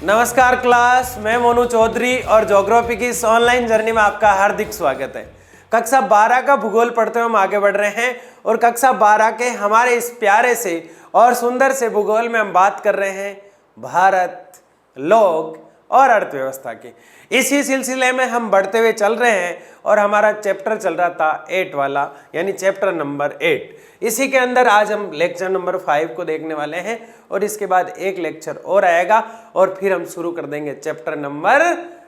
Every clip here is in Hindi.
नमस्कार क्लास, मैं मोनू चौधरी और ज्योग्राफी की इस ऑनलाइन जर्नी में आपका हार्दिक स्वागत है। कक्षा 12 का भूगोल पढ़ते हुए हम आगे बढ़ रहे हैं और कक्षा 12 के हमारे इस प्यारे से और सुंदर से भूगोल में हम बात कर रहे हैं भारत, लोग और अर्थव्यवस्था की। इसी सिलसिले में हम बढ़ते हुए चल रहे हैं और हमारा चैप्टर चल रहा था 8 वाला, यानी चैप्टर नंबर 8। इसी के अंदर आज हम लेक्चर नंबर 5 को देखने वाले हैं और इसके बाद एक लेक्चर और आएगा और फिर हम शुरू कर देंगे चैप्टर नंबर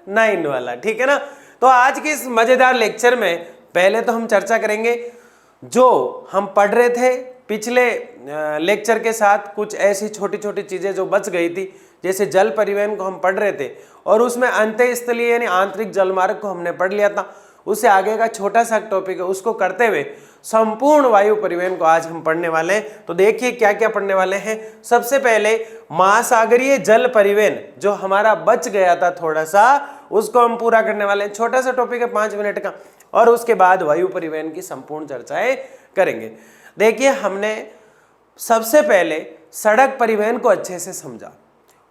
9 वाला, ठीक है ना। तो आज की इस मजेदार लेक्चर में पहले तो हम चर्चा करेंगे जो हम पढ़ रहे थे पिछले लेक्चर के साथ, कुछ ऐसी छोटी छोटी चीजें जो बच गई थी, जैसे जल परिवहन को हम पढ़ रहे थे और उसमें अंतःस्थलीय यानी आंतरिक जलमार्ग को हमने पढ़ लिया था। उससे आगे का छोटा सा टॉपिक है, उसको करते हुए संपूर्ण वायु परिवहन को आज हम पढ़ने वाले हैं। तो देखिए क्या क्या पढ़ने वाले हैं। सबसे पहले महासागरीय जल परिवहन जो हमारा बच गया था थोड़ा सा, उसको हम पूरा करने वाले हैं। छोटा सा टॉपिक है 5 मिनट का, और उसके बाद वायु परिवहन की संपूर्ण चर्चाएं करेंगे। देखिए, हमने सबसे पहले सड़क परिवहन को अच्छे से समझा,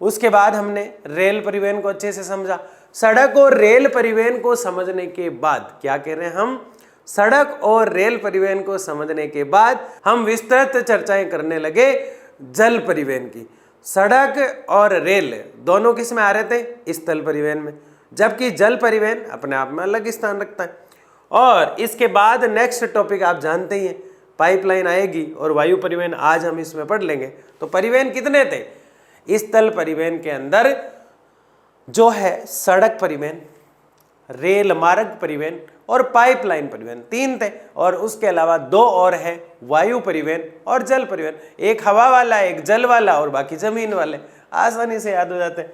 उसके बाद हमने रेल परिवहन को अच्छे से समझा। सड़क और रेल परिवहन को समझने के बाद क्या कह रहे हैं हम, सड़क और रेल परिवहन को समझने के बाद हम विस्तृत चर्चाएं करने लगे जल परिवहन की। सड़क और रेल दोनों किस में आ रहे थे, स्थल परिवहन में, जबकि जल परिवहन अपने आप में अलग स्थान रखता है। और इसके बाद नेक्स्ट टॉपिक आप जानते ही हैं, पाइपलाइन आएगी और वायु परिवहन आज हम इसमें पढ़ लेंगे। तो परिवहन कितने थे, स्थल परिवहन के अंदर जो है सड़क परिवहन, रेल मार्ग परिवहन और पाइपलाइन परिवहन, 3 थे। और उसके अलावा 2 और है, वायु परिवहन और जल परिवहन। एक हवा वाला, एक जल वाला और बाकी जमीन वाले, आसानी से याद हो जाते हैं।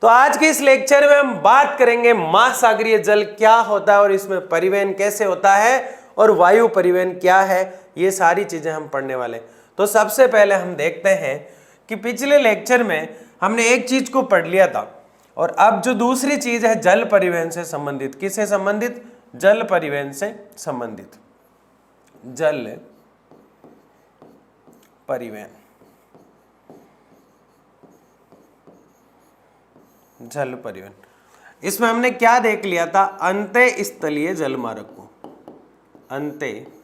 तो आज के इस लेक्चर में हम बात करेंगे महासागरीय जल क्या होता है और इसमें परिवहन कैसे होता है और वायु परिवहन क्या है, ये सारी चीजें हम पढ़ने वाले। तो सबसे पहले हम देखते हैं कि पिछले लेक्चर में हमने एक चीज को पढ़ लिया था और अब जो दूसरी चीज है जल परिवहन से संबंधित। किससे संबंधित, जल परिवहन से संबंधित, जल परिवहन, जल परिवहन। इसमें हमने क्या देख लिया था, अंतःस्थलीय जलमार्ग को, अंतःस्थलीय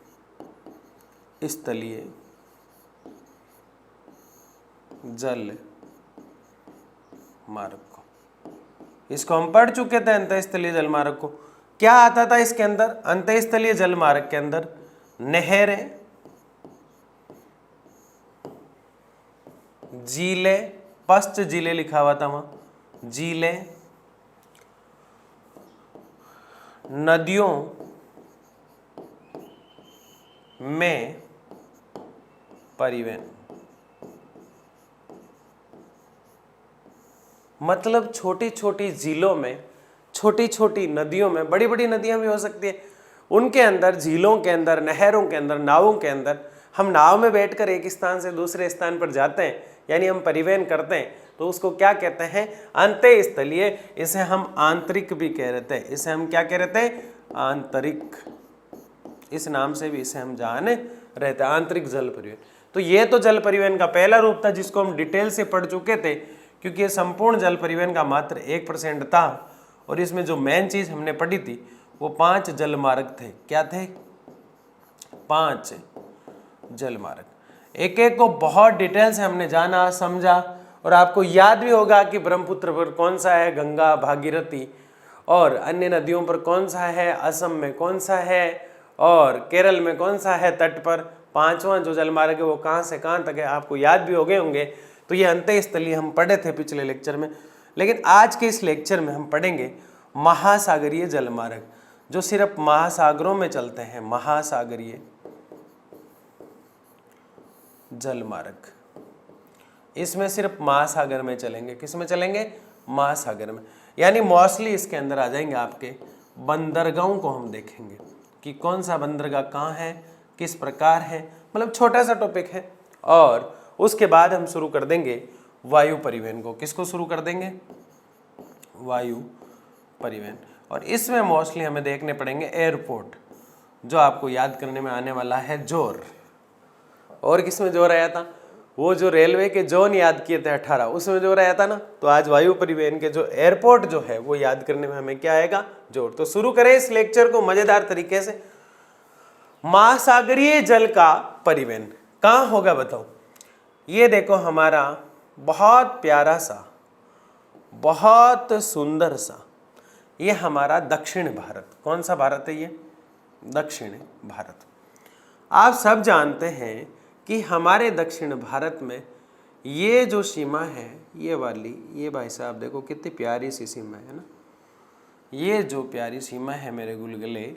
जल मार्ग को, इसको हम पढ़ चुके थे। अंतःस्थलीय जलमार्ग को क्या आता था इसके अंदर, अंतःस्थलीय जलमार्ग के अंदर नहरें, झीलें, पश्च झीलें लिखा हुआ था वहां, झीलें, नदियों में परिवहन, मतलब छोटी छोटी झीलों में, छोटी छोटी नदियों में, बड़ी बड़ी नदियां भी हो सकती है, उनके अंदर, झीलों के अंदर, नहरों के अंदर, नावों के अंदर हम नाव में बैठकर एक स्थान से दूसरे स्थान पर जाते हैं, यानी हम परिवहन करते हैं। तो उसको क्या कहते हैं, अंतःस्थलीय। इसे हम आंतरिक भी कह रहे थे, इसे हम क्या कह रहे थे, आंतरिक, इस नाम से भी इसे हम जान रहे थे, आंतरिक जल परिवहन। तो ये तो जल परिवहन का पहला रूप था जिसको हम डिटेल से पढ़ चुके थे, क्योंकि ये संपूर्ण जल परिवहन का मात्र 1% था। और इसमें जो मेन चीज हमने पढ़ी थी वो 5 जल मार्ग थे। क्या थे, 5 जल मार्ग। एक एक को बहुत डिटेल से हमने जाना, समझा, और आपको याद भी होगा कि ब्रह्मपुत्र पर कौन सा है, गंगा, भागीरथी, और अन्य नदियों पर कौन सा है, असम में कौन सा है और केरल में कौन सा है तट पर। 5वां जो जलमार्ग है वो कहाँ से कहाँ तक है, आपको याद भी हो गए होंगे। तो ये अंतःस्थलीय हम पढ़े थे पिछले लेक्चर में। लेकिन आज के इस लेक्चर में हम पढ़ेंगे महासागरीय जलमार्ग, जो सिर्फ महासागरों में चलते हैं, महासागरीय जलमार्ग। इसमें सिर्फ महासागर में चलेंगे। किस में चलेंगे, महासागर में। यानी मोस्टली इसके अंदर आ जाएंगे आपके बंदरगाहों को हम देखेंगे कि कौन सा बंदरगाह कहाँ है, किस प्रकार है, मतलब छोटा सा टॉपिक है। और उसके बाद हम शुरू कर देंगे वायु परिवहन को। किसको शुरू कर देंगे, वायु परिवहन। और इसमें मोस्टली हमें देखने पड़ेंगे एयरपोर्ट, जो आपको याद करने में आने वाला है जोर। और किसमें जोर आया था, वो जो रेलवे के जोन याद किए थे 18, उसमें जो रहता ना, तो आज वायु परिवहन के जो एयरपोर्ट जो है वो याद करने में हमें क्या आएगा, जोर। तो शुरू करें इस लेक्चर को मजेदार तरीके से। महासागरीय जल का परिवहन कहाँ होगा बताओ। ये देखो हमारा बहुत प्यारा सा, बहुत सुंदर सा, ये हमारा दक्षिण भारत। कौन सा भारत है ये? दक्षिण भारत। आप सब जानते हैं कि हमारे दक्षिण भारत में ये जो सीमा है, ये वाली, ये भाई साहब देखो कितनी प्यारी सी सीमा है ना। ये जो प्यारी सीमा है मेरे गुलगुले,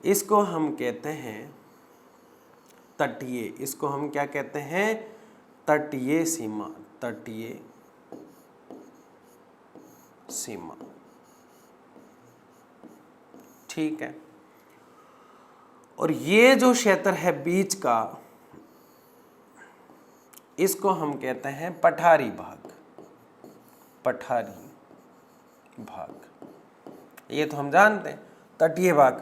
इसको हम कहते हैं तटीय। इसको हम क्या कहते हैं? तटीय सीमा। तटीय सीमा, ठीक है। और ये जो क्षेत्र है बीच का, इसको हम कहते हैं पठारी भाग। पठारी भाग, ये तो हम जानते हैं। तटीय भाग,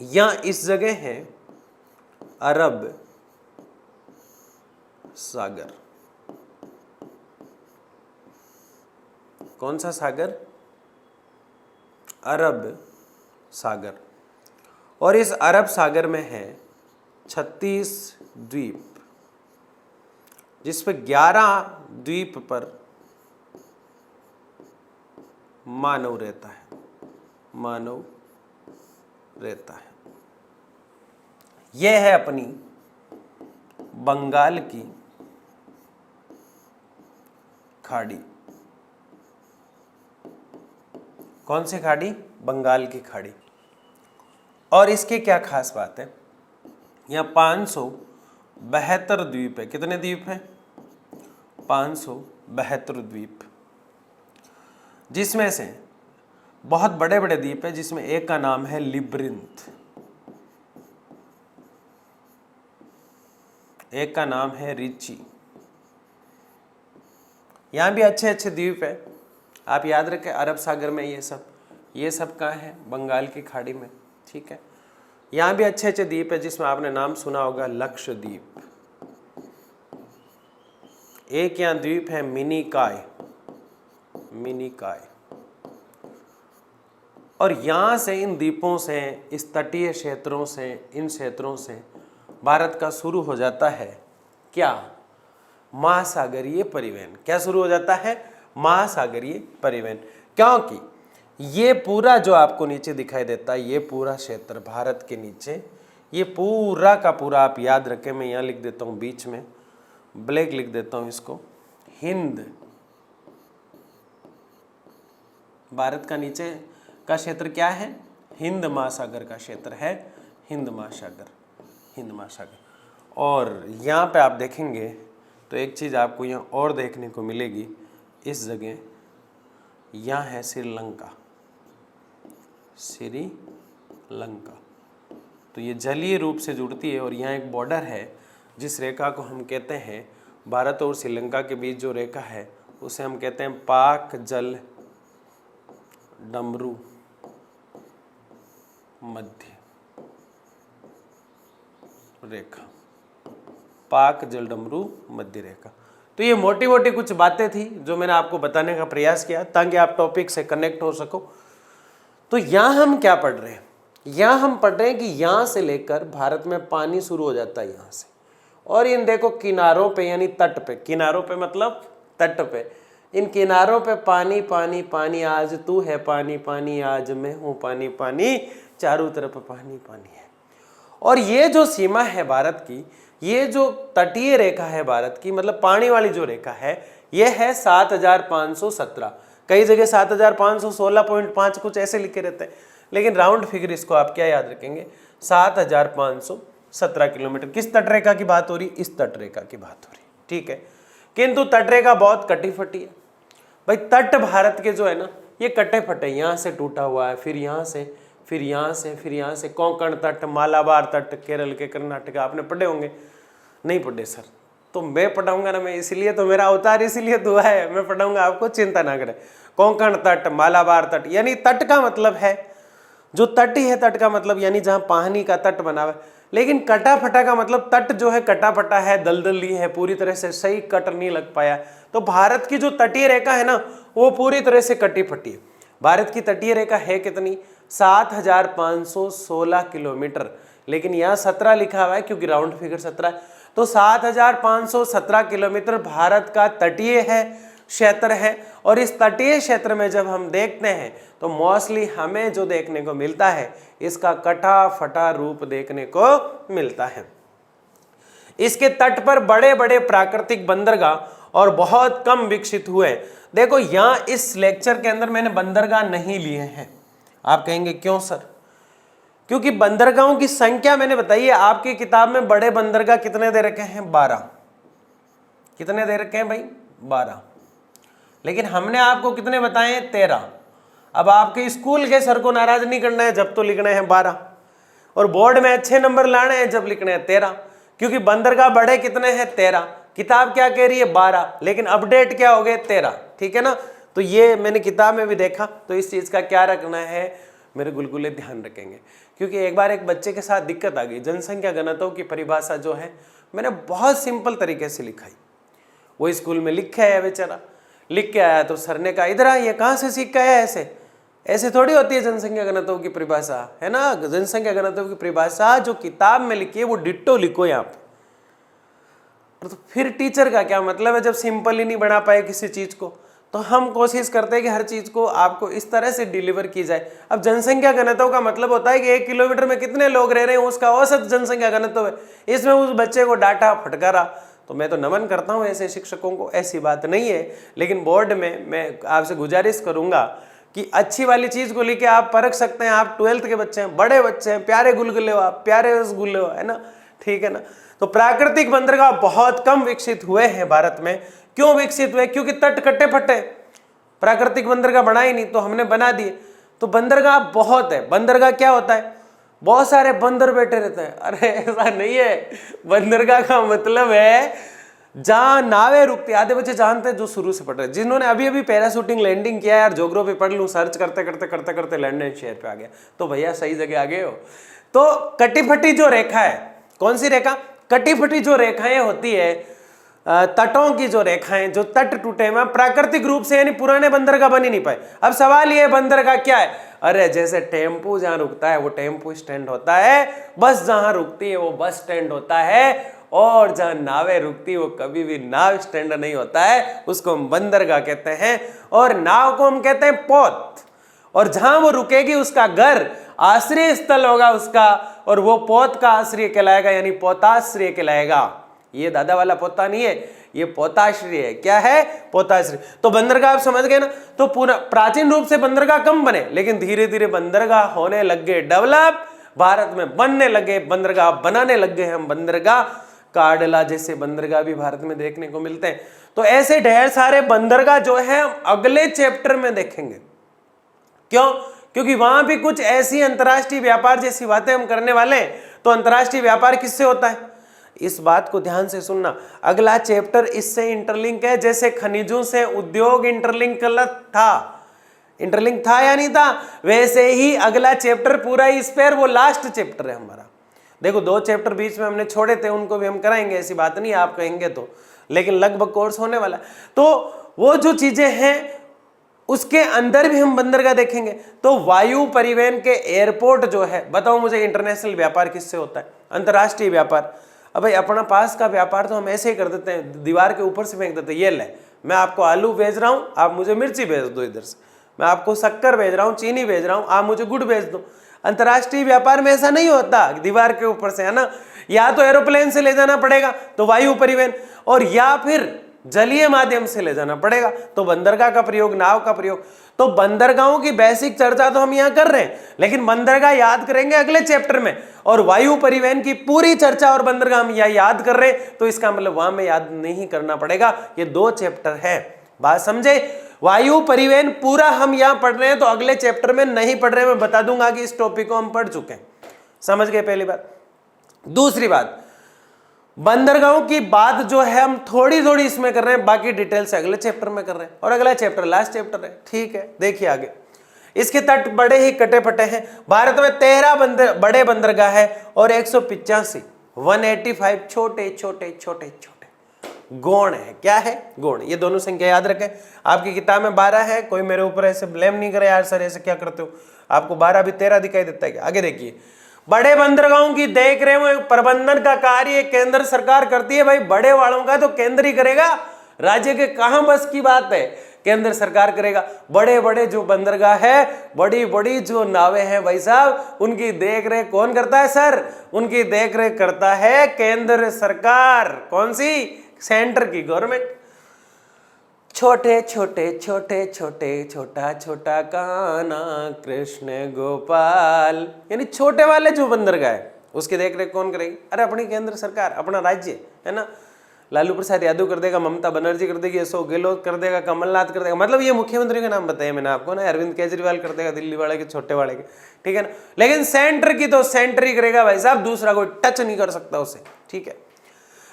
या इस जगह है अरब सागर। कौन सा सागर? अरब सागर। और इस अरब सागर में है 36 द्वीप, जिस पे 11 द्वीप पर मानव रहता है। मानव रहता है। यह है अपनी बंगाल की खाड़ी। कौन सी खाड़ी? बंगाल की खाड़ी। और इसके क्या खास बात है, यहाँ 572 द्वीप है। कितने द्वीप हैं? 572 द्वीप, जिसमें से बहुत बड़े बड़े द्वीप है, जिसमें एक का नाम है लिब्रिंथ, एक का नाम है रिची। यहाँ भी अच्छे अच्छे द्वीप है, आप याद रखें। अरब सागर में ये सब कहाँ है? बंगाल की खाड़ी में, ठीक है। यहाँ भी अच्छे अच्छे द्वीप है, जिसमें आपने नाम सुना होगा लक्षद्वीप। एक यहाँ द्वीप है मिनिकॉय। मिनिकॉय। और यहाँ से, इन द्वीपों से, इस तटीय क्षेत्रों से, इन क्षेत्रों से भारत का शुरू हो जाता है क्या? महासागरीय परिवहन। क्या शुरू हो जाता है? महासागरीय परिवहन। क्योंकि ये पूरा जो आपको नीचे दिखाई देता है, ये पूरा क्षेत्र भारत के नीचे, ये पूरा का पूरा आप याद रखें। मैं यहाँ लिख देता हूँ, बीच में ब्लैक लिख देता हूँ इसको, हिंद। भारत का नीचे का क्षेत्र क्या है? हिंद महासागर का क्षेत्र है। हिंद महासागर, हिंद महासागर। और यहाँ पे आप देखेंगे तो एक चीज़ आपको यहाँ और देखने को मिलेगी। इस जगह यहाँ है श्रीलंका। श्रीलंका तो ये जलीय रूप से जुड़ती है। और यहाँ एक बॉर्डर है, जिस रेखा को हम कहते हैं, भारत और श्रीलंका के बीच जो रेखा है, उसे हम कहते हैं पाक जल डमरू मध्य रेखा। पाक जल डमरू मध्य रेखा। तो ये मोटी मोटी कुछ बातें थी जो मैंने आपको बताने का प्रयास किया, ताकि आप टॉपिक से कनेक्ट हो सको। तो यहाँ हम क्या पढ़ रहे हैं? यहाँ हम पढ़ रहे हैं कि यहाँ से लेकर भारत में पानी शुरू हो जाता है यहाँ से, और इन देखो किनारों पे, यानी तट पे, किनारों पे मतलब तट पे, इन किनारों पे पानी पानी पानी, आज तू है पानी पानी, आज मैं हूँ पानी पानी, चारों तरफ पानी पानी है। और ये जो सीमा है भारत की, ये जो तटीय रेखा है भारत की, मतलब पानी वाली जो रेखा है, ये है 7517। कई जगह 7516.5 कुछ ऐसे लिखे रहते हैं, लेकिन राउंड फिगर इसको आप क्या याद रखेंगे? 7517 किलोमीटर। किस तट रेखा की बात हो रही? इस तट रेखा की बात हो रही, ठीक है। किंतु तट रेखा बहुत कटी फटी है भाई। तट भारत के जो है ना, ये कटे फटे, यहाँ से टूटा हुआ है, फिर यहाँ से, फिर यहाँ से, फिर यहाँ से। कोंकण तट, मालाबार तट, केरल के, कर्नाटक, आपने पढ़े होंगे। नहीं पढ़े सर? तो मैं पढ़ाऊंगा ना, मैं इसलिए तो, मेरा अवतार इसलिए दुआ है, मैं पढ़ाऊंगा आपको, चिंता ना करें। कोंकण तट, मालाबार तट, यानी तट का मतलब है जो तटी है, तट का मतलब यानी जहाँ पानी का तट बना हुआ है। लेकिन कटा फटा का मतलब तट जो है कटा फटा है, दलदली है, पूरी तरह से सही कट नहीं लग पाया। तो भारत की जो तटीय रेखा है ना वो पूरी तरह से कटी फटी है। भारत की तटीय रेखा है कितनी? 7,516 किलोमीटर, लेकिन यहाँ 17 लिखा हुआ है क्योंकि राउंड फिगर 17 है। तो 7,517 किलोमीटर भारत का तटीय है क्षेत्र है। और इस तटीय क्षेत्र में जब हम देखते हैं तो मोस्टली हमें जो देखने को मिलता है इसका कटा फटा रूप देखने को मिलता है। इसके तट पर बड़े बड़े प्राकृतिक बंदरगाह और बहुत कम विकसित हुए। देखो यहां इस लेक्चर के अंदर मैंने बंदरगाह नहीं लिए हैं। आप कहेंगे क्यों सर? क्योंकि बंदरगाहों की संख्या मैंने बताई है, आपकी किताब में बड़े बंदरगाह कितने दे रखे हैं? 12। कितने दे रखे हैं भाई? 12। लेकिन हमने आपको कितने बताए हैं? 13। अब आपके स्कूल के सर को नाराज नहीं करना है जब तो लिखना है 12, और बोर्ड में अच्छे नंबर लाने हैं जब लिखने हैं 13, क्योंकि बंदरगाह बड़े कितने हैं? 13। किताब क्या कह रही है? 12, लेकिन अपडेट क्या हो गए? 13। ठीक है ना? तो ये मैंने किताब में भी देखा, तो इस चीज का क्या रखना है मेरे गुलगुले ध्यान रखेंगे। क्योंकि एक बार एक बच्चे के साथ दिक्कत आ गई, जनसंख्या घनत्व की परिभाषा जो है मैंने बहुत सिंपल तरीके से लिखाई। वो स्कूल में लिख के आया बेचारा, लिख के आया तो सर ने कहा इधर आ, ये कहाँ से सीख के आया? ऐसे ऐसे थोड़ी होती है जनसंख्या घनत्व की परिभाषा, है ना? जनसंख्या घनत्व की परिभाषा जो किताब में लिखी है वो डिट्टो लिखो यहाँ पे। तो फिर टीचर का क्या मतलब है जब सिंपल ही नहीं बना पाए किसी चीज को? तो हम कोशिश करते हैं कि हर चीज को आपको इस तरह से डिलीवर की जाए। अब जनसंख्या घनत्व का मतलब होता है कि 1 किलोमीटर में कितने लोग रह रहे हैं उसका औसत जनसंख्या घनत्व है। इसमें उस बच्चे को डांटा फटकारा, तो मैं तो नमन करता हूं ऐसे शिक्षकों को, ऐसी बात नहीं है। लेकिन बोर्ड में मैं आपसे गुजारिश करूंगा कि अच्छी वाली चीज को लेके आप परख सकते हैं। आप 12th के बच्चे हैं, बड़े बच्चे हैं, प्यारे गुलगुले हो आप, प्यारे रसगुल्ले हो, है ना? ठीक है ना? तो प्राकृतिक बंदरगाह बहुत कम विकसित हुए हैं भारत में। क्यों विकसित हुए? क्योंकि तट कट्टे फट्टे, प्राकृतिक बंदरगाह बना ही नहीं, तो हमने बना दिए। तो बंदरगाह बहुत है। बंदरगाह क्या होता है? बहुत सारे बंदर बैठे रहते हैं। अरे ऐसा नहीं है, बंदरगाह का मतलब है जहां नावें रुकती। आधे बच्चे जानते हैं जो शुरू से पढ़ रहे, जिन्होंने अभी अभी पैराशूटिंग लैंडिंग किया यार, ज्योग्राफी पढ़ लूं, सर्च करते करते करते करते लंदन शहर पे आ गया, तो भैया सही जगह आ गए हो। तो कटी फटी जो रेखा है, कौन सी रेखा? कटी फटी जो रेखाएं होती है, तटों की जो रेखाएं, जो तट टूटे हैं प्राकृतिक रूप से, यानी पुराने बंदरगाह बन ही नहीं पाए। अब सवाल ये बंदरगाह क्या है? अरे जैसे टेम्पू जहां रुकता है वो टेम्पू स्टैंड होता है, बस जहां रुकती है वो बस स्टैंड होता है, और जहां नावें रुकती है वो कभी भी नाव स्टैंड नहीं होता है, उसको हम बंदरगाह कहते हैं। और नाव को हम कहते हैं पोत, और जहां वो रुकेगी उसका घर आश्रय स्थल होगा उसका, और वो पोत का आश्रय कहलाएगा, यानी पोताश्रय कहलाएगा। ये दादा वाला पोता नहीं है, ये पोताश्रय है। क्या है? पोताश्रय। तो बंदरगाह आप समझ गए ना? तो पूरा प्राचीन रूप से बंदरगाह कम बने, लेकिन धीरे धीरे बंदरगाह होने लग गए डेवलप, भारत में बनने लगे, बंदरगाह बनाने लग गए हम। बंदरगाह काडला जैसे बंदरगाह भी भारत में देखने को मिलते हैं। तो ऐसे ढेर सारे बंदरगाह जो है हम अगले चैप्टर में देखेंगे। क्यों? क्योंकि वहां भी कुछ ऐसी अंतर्राष्ट्रीय व्यापार जैसी बातें हम करने वाले हैं। तो अंतर्राष्ट्रीय व्यापार किससे होता है? इस बात को ध्यान से सुनना, अगला चैप्टर इससे इंटरलिंक है। जैसे खनिजों से उद्योग इंटरलिंक था, इंटरलिंक था या नहीं था, वैसे ही अगला चैप्टर पूरा इस पर, वो लास्ट चैप्टर है हमारा। देखो 2 चैप्टर बीच में हमने छोड़े थे, उनको भी हम कराएंगे, ऐसी बात नहीं आप कहेंगे तो, लेकिन लगभग कोर्स होने वाला है। तो वो जो चीजें हैं उसके अंदर भी हम बंदरगाह देखेंगे। तो वायु परिवहन के एयरपोर्ट जो है, बताओ मुझे इंटरनेशनल व्यापार किससे होता है? अंतर्राष्ट्रीय व्यापार। अब भाई अपना पास का व्यापार तो हम ऐसे ही कर देते हैं, दीवार के ऊपर से फेंक देते हैं, ये ले मैं आपको आलू भेज रहा हूं, आप मुझे मिर्ची भेज दो, इधर से मैं आपको शक्कर भेज रहा हूं, चीनी भेज रहा हूं, आप मुझे गुड़ भेज दो। अंतर्राष्ट्रीय व्यापार में ऐसा नहीं होता दीवार के ऊपर से, है ना? या तो एरोप्लेन से ले जाना पड़ेगा, तो वायु परिवहन, और या फिर जलीय माध्यम से ले जाना पड़ेगा, तो बंदरगाह का प्रयोग, नाव का प्रयोग। तो बंदरगाहों की बेसिक चर्चा तो हम यहाँ कर रहे हैं, लेकिन बंदरगाह याद करेंगे अगले चैप्टर में, और वायु परिवहन की पूरी चर्चा और बंदरगाह हम यहाँ याद कर रहे हैं, तो इसका मतलब वहां में याद नहीं करना पड़ेगा। ये 2 चैप्टर है, बात समझे? वायु परिवहन पूरा हम यहाँ पढ़ रहे हैं, तो अगले चैप्टर में नहीं पढ़ रहे हैं। मैं बता दूंगा कि इस टॉपिक को हम पढ़ चुके हैं। समझ गए पहली बात। दूसरी बात, बंदरगाहों की बात जो है हम थोड़ी थोड़ी इसमें कर रहे हैं, बाकी डिटेल से अगले चैप्टर में कर रहे हैं, और अगला चैप्टर लास्ट चैप्टर है। ठीक है, देखिए आगे। इसके तट बड़े ही कटे पटे हैं। भारत में 13 बड़े बंदरगाह है और 185 छोटे छोटे छोटे छोटे गौण है। क्या है? गौण। ये दोनों संख्या याद रखें। आपकी किताब में 12 है, कोई मेरे ऊपर ऐसे ब्लेम नहीं करे यार सर ऐसे क्या करते हो, आपको 12 भी 13 दिखाई देता है क्या? आगे देखिए, बड़े बंदरगाहों की देख रेख प्रबंधन का कार्य केंद्र सरकार करती है। भाई बड़े वालों का तो केंद्र ही करेगा, राज्य के कहां बस की बात है, केंद्र सरकार करेगा। बड़े बड़े जो बंदरगाह है, बड़ी बड़ी जो नावें हैं भाई साहब, उनकी देखरेख कौन करता है सर? उनकी देखरेख करता है केंद्र सरकार। कौन सी? सेंटर की, गवर्नमेंट। छोटे छोटे छोटे छोटे छोटा छोटा कान्हा कृष्ण गोपाल, यानी छोटे वाले जो बंदरगाह है उसकी देखरेख कौन करेगी? अरे अपनी केंद्र सरकार, अपना राज्य है ना। लालू प्रसाद यादव कर देगा, ममता बनर्जी कर देगी, अशोक गहलोत कर देगा, कमलनाथ कर देगा, मतलब ये मुख्यमंत्री के नाम बताए मैंने आपको ना। अरविंद केजरीवाल कर देगा दिल्ली वाले के, छोटे वाले के, ठीक है ना। लेकिन सेंटर की तो सेंटर ही करेगा भाई साहब, दूसरा कोई टच नहीं कर सकता उसे, ठीक है।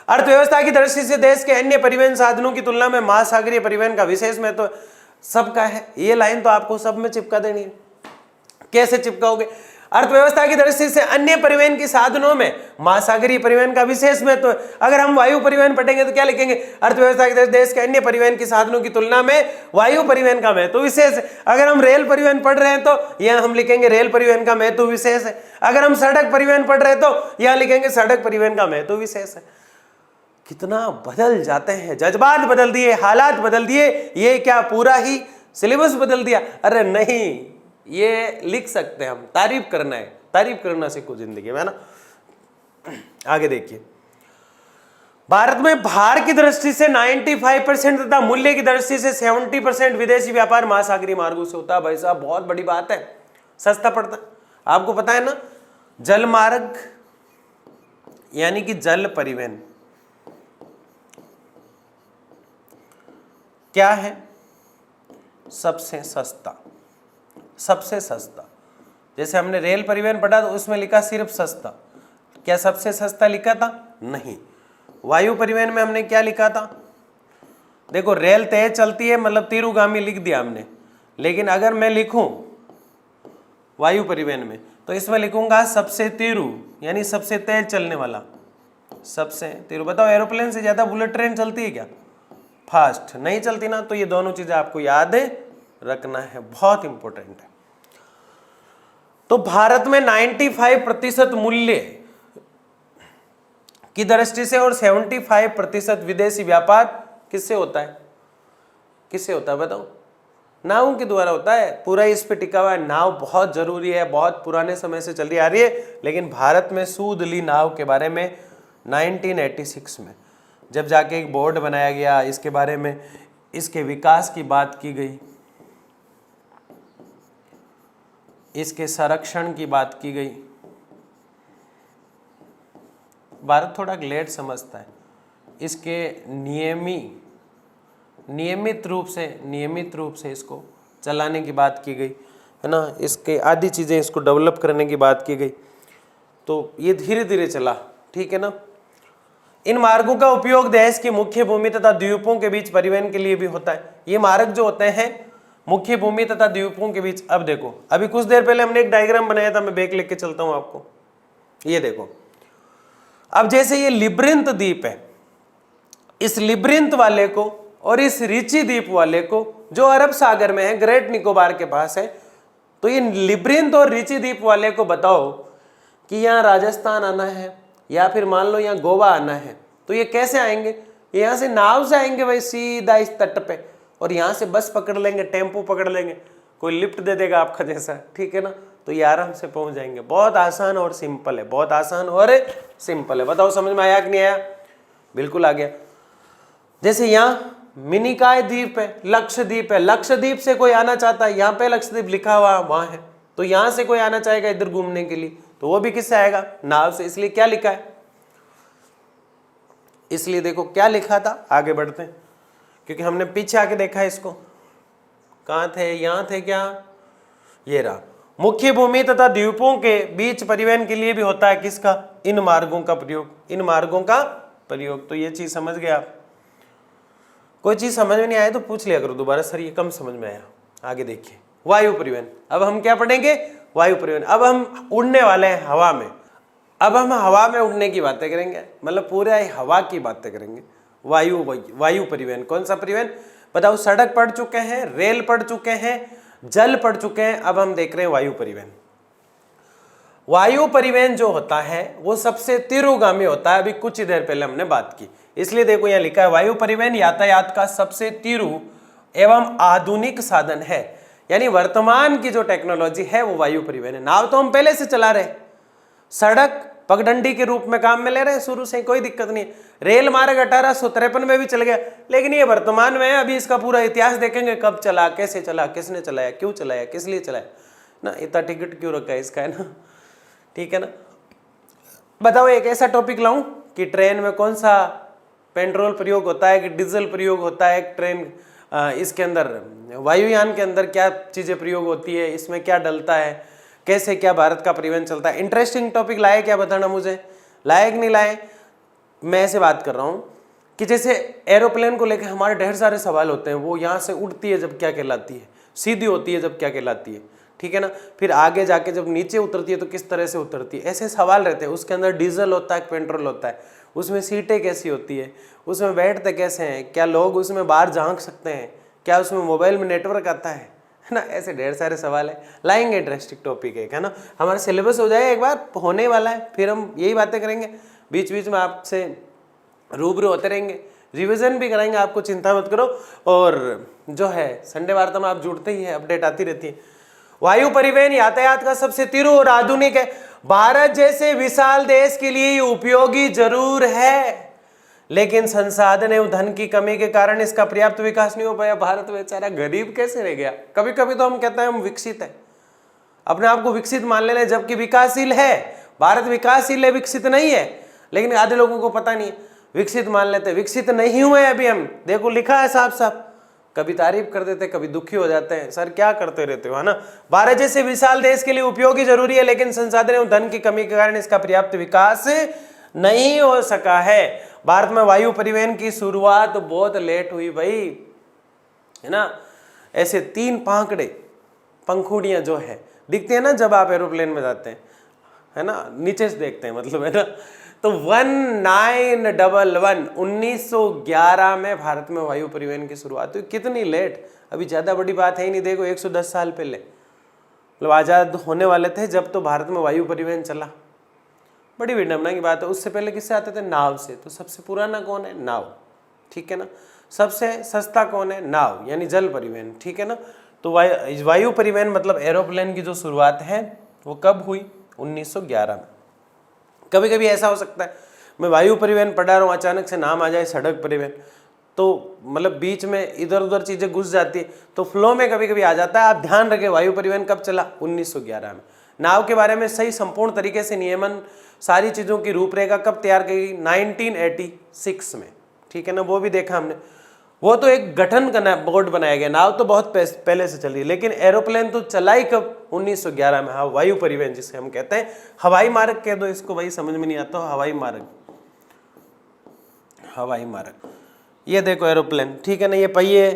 अर्थव्यवस्था की दृष्टि से देश के अन्य परिवहन साधनों की तुलना में महासागरीय परिवहन का विशेष महत्व तो सबका है। ये लाइन तो आपको सब में चिपका देनी है। कैसे चिपकाओगे? अर्थव्यवस्था की दृष्टि से अन्य परिवहन के साधनों में महासागरीय परिवहन का विशेष महत्व है। अगर हम वायु परिवहन पढ़ेंगे तो क्या लिखेंगे? अर्थव्यवस्था के देश के अन्य परिवहन के साधनों की तुलना में वायु परिवहन का महत्व विशेष है। अगर हम रेल परिवहन पढ़ रहे हैं तो यहां हम लिखेंगे रेल परिवहन का महत्व विशेष है। अगर हम सड़क परिवहन पढ़ रहे हैं तो यहां लिखेंगे सड़क परिवहन का महत्व विशेष है। कितना बदल जाते हैं, जज्बात बदल दिए, हालात बदल दिए, ये क्या पूरा ही सिलेबस बदल दिया? अरे नहीं, ये लिख सकते हैं हम, तारीफ करना है, तारीफ करना सीखो जिंदगी में, है ना। आगे देखिए, भारत में भार की दृष्टि से 95% तथा मूल्य की दृष्टि से 70% विदेशी व्यापार महासागरीय मार्गों से होता है। भाई साहब बहुत बड़ी बात है, सस्ता पड़ता है। आपको पता है ना, जल मार्ग यानी कि जल परिवहन क्या है? सबसे सस्ता, सबसे सस्ता। जैसे हमने रेल परिवहन पढ़ा तो उसमें लिखा सिर्फ सस्ता, क्या सबसे सस्ता लिखा था? नहीं। वायु परिवहन में हमने क्या लिखा था? देखो रेल तेज चलती है, मतलब तीरुगामी लिख दिया हमने, लेकिन अगर मैं लिखूं वायु परिवहन में तो इसमें लिखूंगा सबसे तीरू, यानी सबसे तेज चलने वाला, सबसे तीरू। बताओ एरोप्लेन से ज्यादा बुलेट ट्रेन चलती है क्या? फास्ट नहीं चलती ना। तो ये दोनों चीजें आपको याद रखना है, बहुत इंपॉर्टेंट है। तो भारत में 95% मूल्य की दृष्टि से और 75% विदेशी व्यापार किससे होता है? किससे होता है बताओ? नावों के द्वारा होता है। पूरा इस पे टिका हुआ है। नाव बहुत जरूरी है, बहुत पुराने समय से चली आ रही है, लेकिन भारत में सूद ली नाव के बारे में 1986 में जब जाके एक बोर्ड बनाया गया, इसके बारे में, इसके विकास की बात की गई, इसके संरक्षण की बात की गई। भारत थोड़ा लेट समझता है। इसके नियमित रूप से इसको चलाने की बात की गई, है ना। इसके आदि चीज़ें इसको डेवलप करने की बात की गई, तो ये धीरे धीरे चला, ठीक है ना। इन मार्गों का उपयोग देश की मुख्य भूमि तथा द्वीपों के बीच परिवहन के लिए भी होता है। ये मार्ग जो होते हैं मुख्य भूमि तथा द्वीपों के बीच, अब देखो, अभी कुछ देर पहले हमने एक डायग्राम बनाया था, मैं बैक लिख के चलता हूं आपको। ये देखो, अब जैसे ये लिब्रिंथ द्वीप है, इस लिब्रिंथ वाले को और इस रिची द्वीप वाले को, जो अरब सागर में है, ग्रेट निकोबार के पास है, तो ये लिब्रिंथ और रिची द्वीप वाले को बताओ कि यहाँ राजस्थान आना है या फिर मान लो यहाँ गोवा आना है, तो ये कैसे आएंगे? यहाँ से नाव से आएंगे भाई, सीधा इस तट पे, और यहाँ से बस पकड़ लेंगे, टेम्पो पकड़ लेंगे, कोई लिफ्ट दे देगा आपका जैसा, ठीक है ना। तो ये आराम से पहुंच जाएंगे। बहुत आसान और सिंपल है, बहुत आसान और सिंपल है। बताओ समझ में आया कि नहीं आया? बिल्कुल आ गया। जैसे यहाँ मिनिकाय द्वीप है, लक्षद्वीप है, लक्षद्वीप से कोई आना चाहता है, यहाँ पे लक्षद्वीप लिखा हुआ वहां है, तो यहाँ से कोई आना चाहेगा इधर घूमने के लिए, तो वो भी किससे आएगा? नाव से। इसलिए क्या लिखा है? इसलिए देखो क्या लिखा था, आगे बढ़ते हैं, क्योंकि हमने पीछे आके देखा है इसको। कहाँ थे? यहाँ थे क्या? ये रहा। मुख्य भूमि तथा द्वीपों के बीच परिवहन के लिए भी होता है किसका? इन मार्गों का प्रयोग, इन मार्गों का प्रयोग। तो ये चीज समझ गए आप? कोई चीज समझ में नहीं आए तो पूछ लिया करो दोबारा, सर ये कम समझ में आया। आगे देखिए, वायु परिवहन। अब हम क्या पढ़ेंगे? वायु परिवहन। अब हम उड़ने वाले हैं हवा में। अब हम हवा में उड़ने की बातें करेंगे, मतलब पूरे हवा की बातें करेंगे। वायु परिवहन। कौन सा परिवहन बताओ? सड़क पढ़ चुके हैं, रेल पढ़ चुके हैं, जल पढ़ चुके हैं, अब हम देख रहे हैं वायु परिवहन। वायु परिवहन जो होता है वो सबसे तीव्रगामी होता है। अभी कुछ ही देर पहले हमने बात की, इसलिए देखो यहाँ लिखा है वायु परिवहन यातायात का सबसे तीव्र एवं आधुनिक साधन है। यानी वर्तमान की जो टेक्नोलॉजी है वो वायु परिवहन है। नाव तो हम पहले से चला रहे, सड़क पगडंडी के रूप में काम में ले रहे हैं शुरू से, कोई दिक्कत नहीं। रेल मार्ग 1853 में भी चल गया, लेकिन ये वर्तमान में है। अभी इसका पूरा इतिहास देखेंगे, कब चला, कैसे चला, किसने चलाया, क्यों चलाया, किस लिए चलाया ना, इतना टिकट क्यों रखा है इसका, है ना। ठीक है ना। बताओ एक ऐसा टॉपिक लाऊं कि ट्रेन में कौन सा पेट्रोल प्रयोग होता है कि डीजल प्रयोग होता है, ट्रेन इसके अंदर वायुयान के अंदर क्या चीजें प्रयोग होती है, इसमें क्या डलता है, कैसे क्या भारत का परिवहन चलता है। इंटरेस्टिंग टॉपिक लाए क्या, बताना मुझे, लाए कि नहीं लाए। मैं ऐसे बात कर रहा हूं कि जैसे एरोप्लेन को लेकर हमारे ढेर सारे सवाल होते हैं। वो यहाँ से उड़ती है जब क्या कहलाती है, सीधी होती है जब क्या कहलाती है, ठीक है ना। फिर आगे जाके जब नीचे उतरती है तो किस तरह से उतरती है, ऐसे सवाल रहते हैं। उसके अंदर डीजल होता है, पेट्रोल होता है, उसमें सीटें कैसी होती है, उसमें बैठते कैसे हैं, क्या लोग उसमें बाहर झांक सकते हैं, क्या उसमें मोबाइल में नेटवर्क आता है ना। ऐसे ढेर सारे सवाल है, लाएंगे। इंटरेस्टिंग टॉपिक है ना। हमारा सिलेबस हो जाए एक बार, होने वाला है, फिर हम यही बातें करेंगे। बीच बीच में आपसे रूबरू होते रहेंगे, रिवीजन भी कराएंगे, आपको चिंता मत करो। और जो है संडे वार्ता में आप जुड़ते ही हैं, अपडेट आती रहती है। वायु परिवहन यातायात का सबसे तीव्र और आधुनिक है। भारत जैसे विशाल देश के लिए उपयोगी जरूर है, लेकिन संसाधन एवं धन की कमी के कारण इसका पर्याप्त विकास नहीं हो पाया। भारत बेचारा गरीब कैसे रह गया। कभी कभी तो हम कहते हैं हम विकसित है, अपने आप को विकसित मान ले रहे, जबकि विकासशील है। भारत विकासशील है, विकसित नहीं है। लेकिन आधे लोगों को पता नहीं, विकसित मान लेते, विकसित नहीं हुए अभी हम। देखो लिखा है साफ साफ, कभी तारीफ कर देते, कभी दुखी हो जाते हैं। सर क्या करते रहते हो, है ना। भारत जैसे विशाल देश के लिए उपयोगी जरूरी है, लेकिन संसाधन एवं धन की कमी के कारण इसका पर्याप्त विकास नहीं हो सका है। भारत में वायु परिवहन की शुरुआत बहुत लेट हुई भाई, है ना। ऐसे 3 पांखड़े पंखुड़ियां जो है दिखती है ना जब आप एरोप्लेन में जाते हैं, है ना, नीचे से देखते हैं मतलब, है ना। तो 1911 में भारत में वायु परिवहन की शुरुआत हुई। कितनी लेट, अभी ज्यादा बड़ी बात है ही नहीं। देखो 110 साल पहले, मतलब आजाद होने वाले थे जब तो भारत में वायु परिवहन चला। बड़ी विडंबना की बात है। उससे पहले किससे आते थे? नाव से। तो सबसे पुराना कौन है? नाव, ठीक है ना। सबसे सस्ता कौन है? नाव, यानी जल परिवहन, ठीक है ना। तो वायु परिवहन मतलब एरोप्लेन की जो शुरुआत है वो कब हुई? 1911 में। कभी कभी ऐसा हो सकता है मैं वायु परिवहन पढ़ा रहा हूँ, अचानक से नाम आ जाए सड़क परिवहन, तो मतलब बीच में इधर उधर चीजें घुस जाती है, तो फ्लो में कभी कभी आ जाता है। आप ध्यान रखें, वायु परिवहन कब चला? 1911 में। नाव के बारे में सही संपूर्ण तरीके से नियमन, सारी चीजों की रूपरेखा कब तैयार की गई? 1986 में, ठीक है ना। वो भी देखा हमने। वो तो एक गठन का बोर्ड बनाया गया। नाव तो बहुत पहले से चल रही है, लेकिन एरोप्लेन तो चला ही कब? 1911 में। हाँ, वायु परिवहन जिसे हम कहते हैं। हवाई मार्ग कह दो इसको, भाई समझ में नहीं आता। हवाई मार्ग, हवाई मार्ग। ये देखो एरोप्लेन, ठीक है ना। ये पहिए